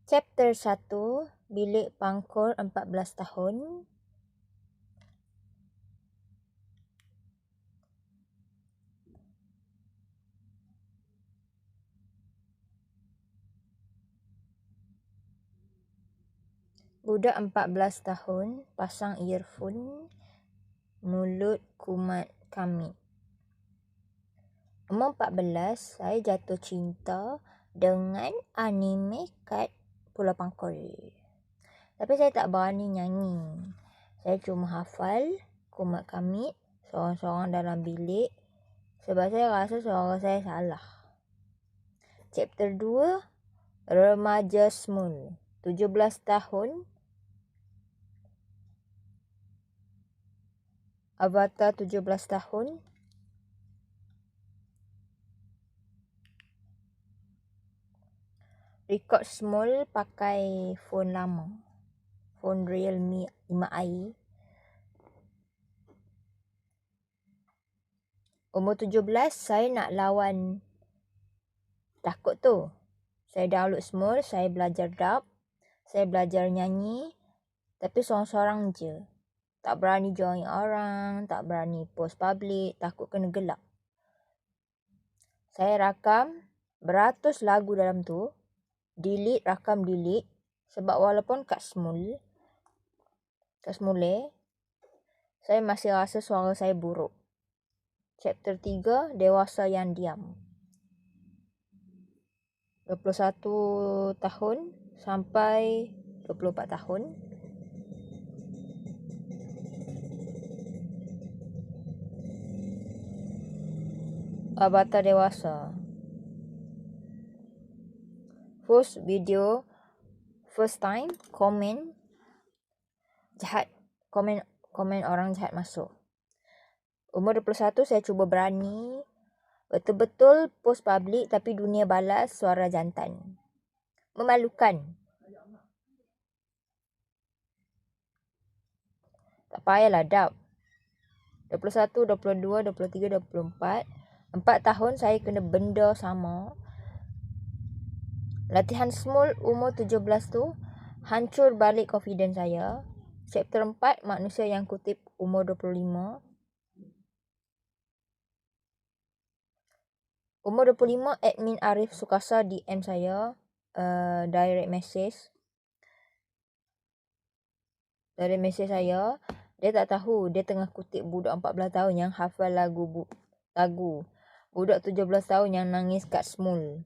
Chapter 1, Bilik Pangkor 14 tahun. Budak 14 tahun, pasang earphone, mulut kumat kami. Umur 14, saya jatuh cinta dengan anime kat Pulau Pangkor. Tapi saya tak berani nyanyi. Saya cuma hafal kumat kami seorang-seorang dalam bilik sebab saya rasa suara saya salah. Chapter 2, Remaja Smul, 17 tahun, Avatar 17 tahun, record small pakai phone lama, phone Realme 5i. Umur 17, saya nak lawan takut tu. Saya download small, saya belajar dub, saya belajar nyanyi, tapi seorang-seorang je. Tak berani join orang, tak berani post public, takut kena gelap. Saya rakam beratus lagu dalam tu, delete, rakam delete, sebab walaupun kat smule, saya masih rasa suara saya buruk. Chapter 3, Dewasa yang Diam, 21 tahun sampai 24 tahun. Avatar dewasa. First video, first time, komen jahat. Komen orang jahat masuk. Umur 21, saya cuba berani. Betul-betul post public tapi dunia balas suara jantan. Memalukan. Tak payahlah dap. 21, 22, 23, 24. 4 tahun saya kena benda sama. Latihan small umur 17 tu hancur balik confidence saya. Chapter 4, manusia yang kutip umur 25. Umur 25, admin Arif Sukasa DM saya, direct message. Direct message saya, dia tak tahu dia tengah kutip budak 14 tahun yang hafal lagu. Budak 17 tahun yang nangis kat small.